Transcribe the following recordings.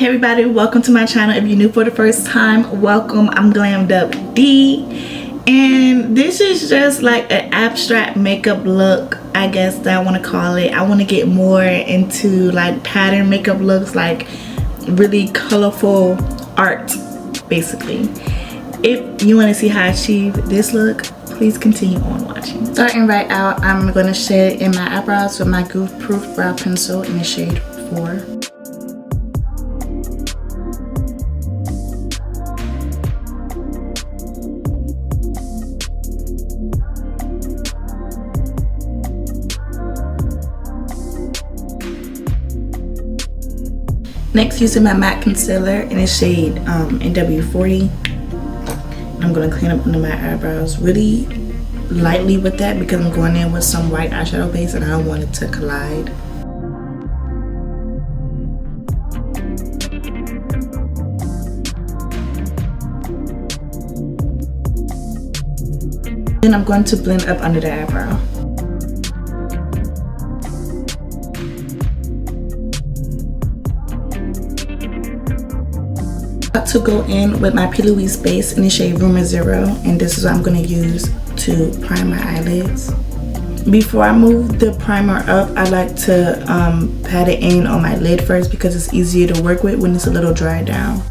everybody, welcome to my channel. If you're new for the first time, welcome. I'm Glammedupdee, and this is just like an abstract makeup look, I guess that I want to call it. I want to get more into like pattern makeup looks, like really colorful art basically. If you want to see how I achieve this look, please continue on watching. Starting right out, I'm going to shade in my eyebrows with my Goof proof brow pencil in the shade 4. Next, using my matte concealer in the shade NW40, I'm going to clean up under my eyebrows really lightly with that because I'm going in with some white eyeshadow base and I don't want it to collide. Then I'm going to blend up under the eyebrow. To go in with my PLouise base in the shade Rumour 0, and this is what I'm going to use to prime my eyelids. Before I move the primer up, I like to pat it in on my lid first because it's easier to work with when it's a little dried down.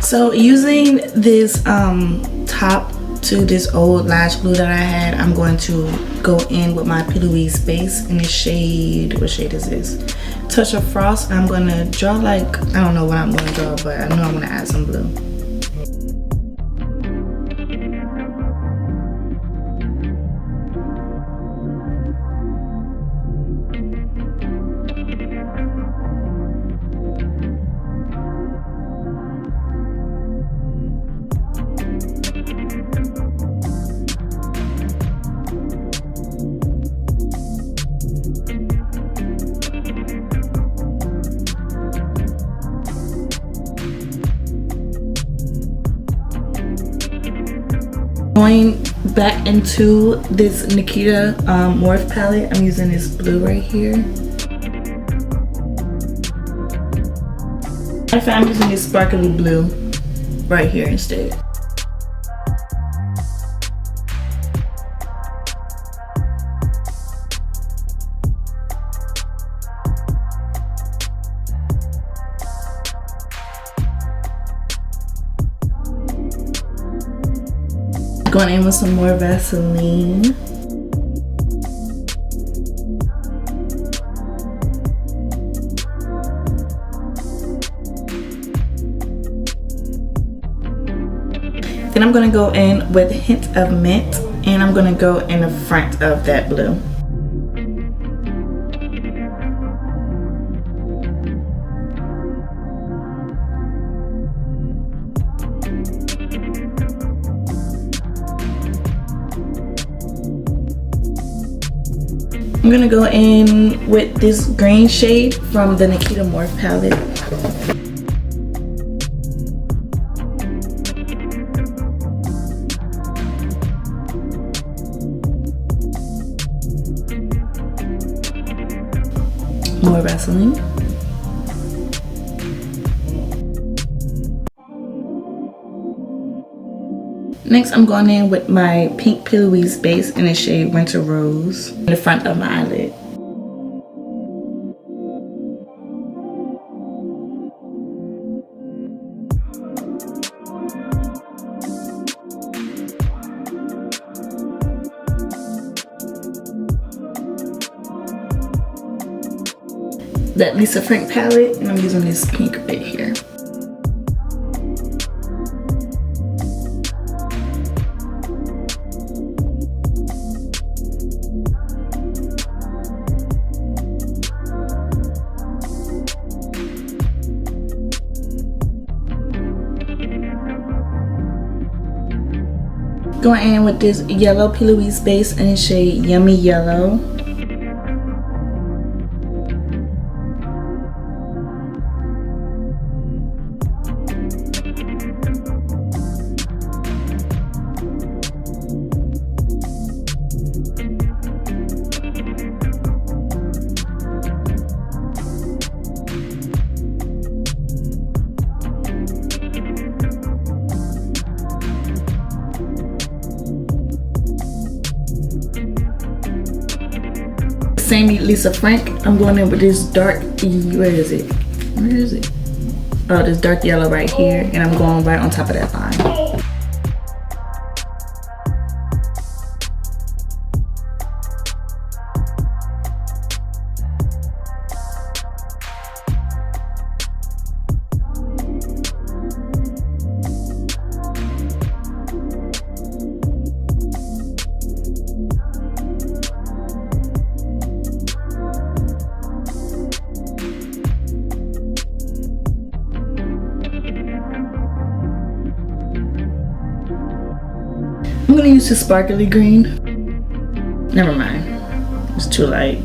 So using this top to this old lash glue that I had, I'm going to go in with my PLouise base in the shade, what shade is this? Touch of Frost. I'm going to draw like, I don't know what I'm going to draw, but I know I'm going to add some blue. Going back into this Nikita Morphe palette, I'm using this blue right here. I'm using this sparkly blue right here instead. Going in with some more Vaseline. Then I'm going to go in with a hint of mint, and I'm going to go in the front of that blue. I'm gonna go in with this green shade from the Nikita Morphe palette. More Vaseline. Next, I'm going in with my pink PLouise base in the shade Winter Rose in the front of my eyelid. That Lisa Frank palette, and I'm using this pink right here. Going in with this yellow PLouise base in the shade Yummy Yellow. Same Lisa Frank. I'm going in with this dark, where is it? Oh, this dark yellow right here, and I'm going right on top of that line. I'm gonna use the sparkly green. Never mind, it's too light.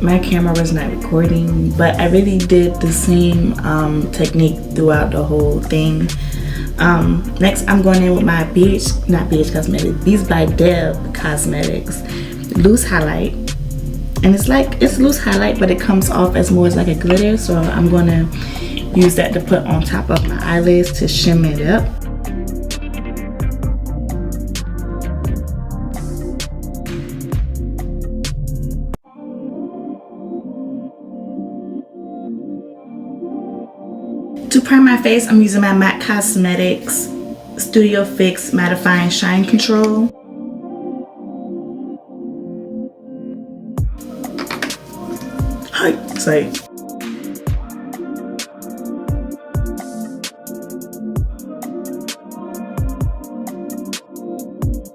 My camera was not recording, but I really did the same technique throughout the whole thing. Next, I'm going in with my Beats by Deb Cosmetics loose highlight, and it's loose highlight, but it comes off as more as like a glitter. So I'm gonna use that to put on top of my eyelids to shimmer it up. To prime my face, I'm using my MAC Cosmetics Studio Fix Mattifine Shine Control. Hi, sorry.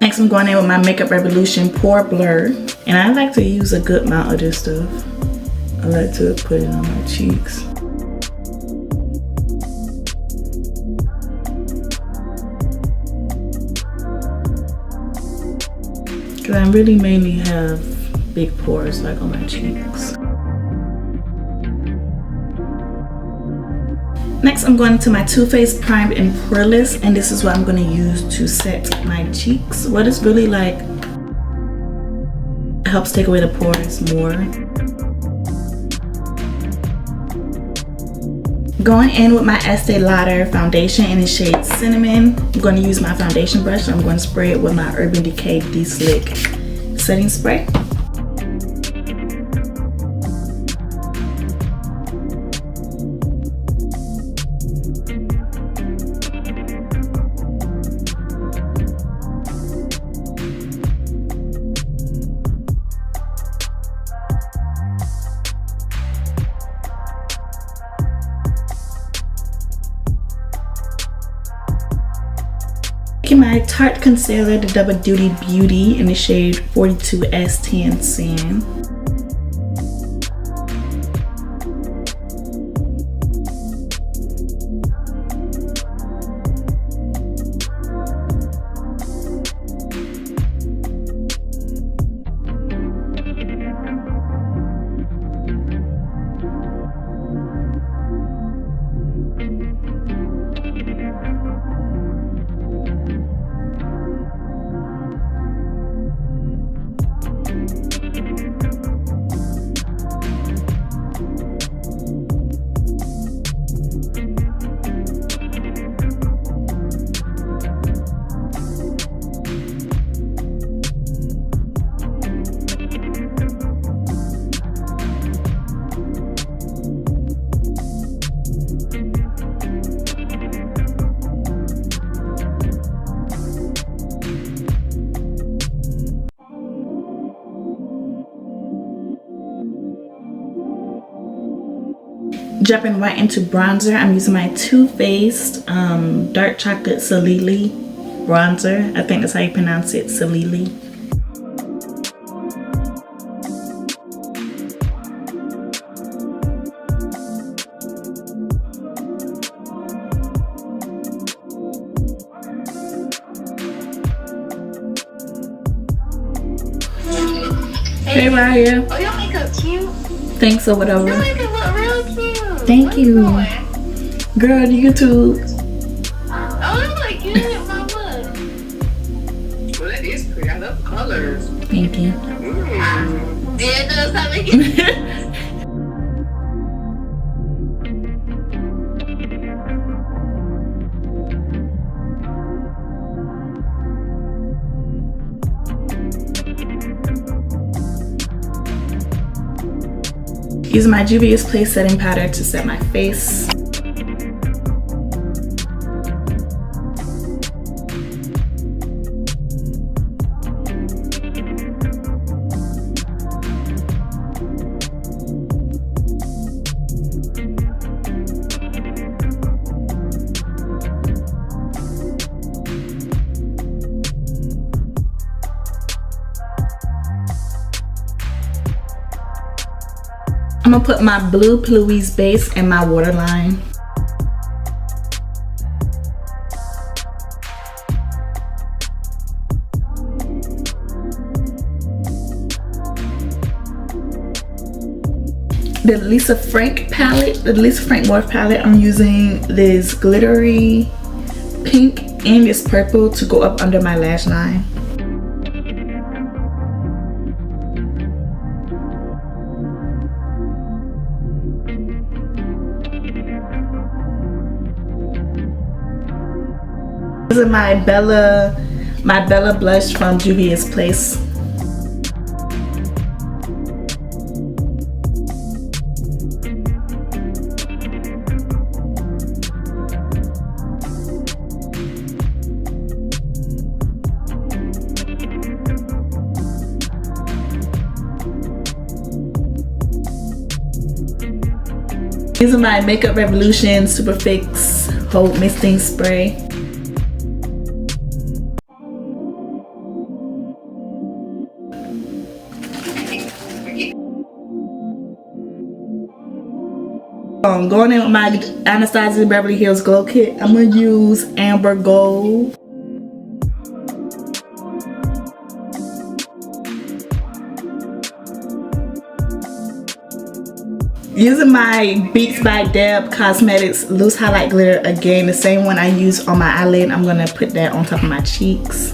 Next, I'm going in with my Makeup Revolution Pore Blur, and I like to use a good amount of this stuff. I like to put it on my cheeks. Because I really mainly have big pores like on my cheeks. Next, I'm going to my Too Faced Primed and Poreless, and this is what I'm going to use to set my cheeks. What it's really like, it helps take away the pores more. Going in with my Estee Lauder foundation in the shade Cinnamon. I'm going to use my foundation brush. I'm going to spray it with my Urban Decay De-Slick setting spray. Taking my Tarte concealer, the Double Duty Beauty in the shade 42S Tan Sand. Jumping right into bronzer, I'm using my Too Faced Dark Chocolate Solili bronzer. I think that's how you pronounce it, Solili. Hey Raya. Oh, your makeup cute. Thanks or whatever. Your makeup look real cute. Thank you. Girl, YouTube. Oh, it look good, mama. Well, that is pretty. I love the colors. Thank you. Yeah, it does something. Using my Juvia's Place setting powder to set my face. I'm gonna put my blue PLouise base in my waterline. The Lisa Frank palette, the Lisa Frank Morphe palette, I'm using this glittery pink and this purple to go up under my lash line. This is my Bella blush from Juvia's Place. Using my Makeup Revolution Super Fix Hold Misting Spray. Going in with my Anastasia Beverly Hills Glow Kit, I'm going to use Amber Gold. Using my Beats by Deb Cosmetics Loose Highlight Glitter, again, the same one I use on my eyelid. I'm going to put that on top of my cheeks.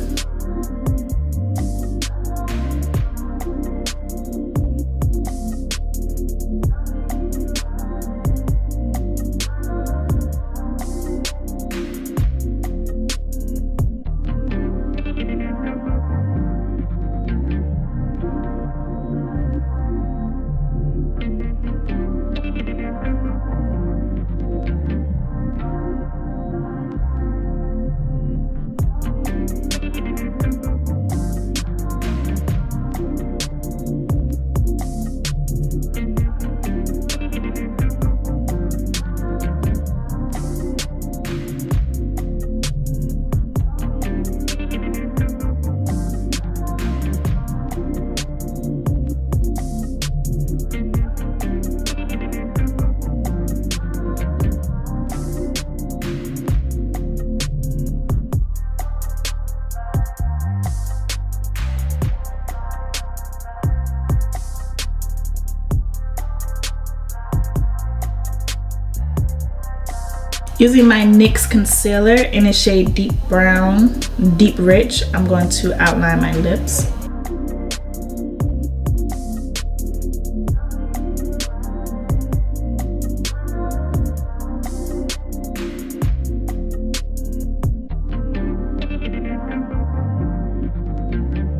Using my NYX concealer in the shade Deep Brown, Deep Rich, I'm going to outline my lips.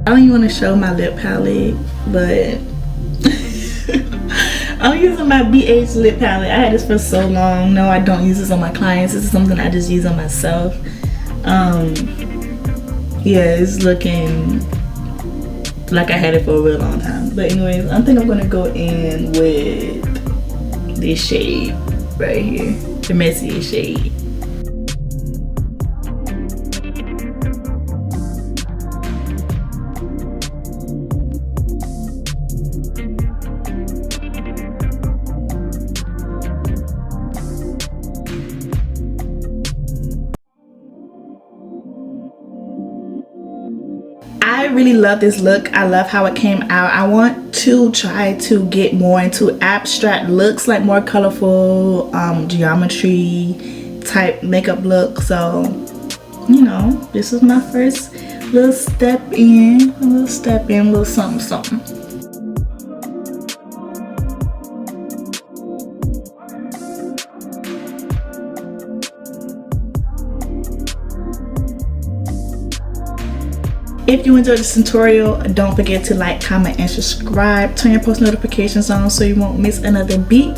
I don't even want to show my lip palette, but I'm using my BH lip palette. I had this for so long. No, I don't use this on my clients. This is something I just use on myself. Yeah, it's looking like I had it for a real long time. But anyways, I think I'm gonna go in with this shade right here, the messiest shade. I really love this look. I love how it came out. I want to try to get more into abstract looks, like more colorful geometry type makeup look. So, you know, this is my first little step in, a little something something. If you enjoyed this tutorial, don't forget to like, comment, and subscribe. Turn your post notifications on so you won't miss another beat.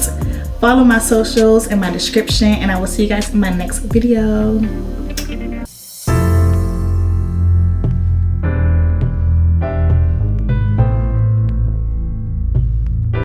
Follow my socials in my description, and I will see you guys in my next video.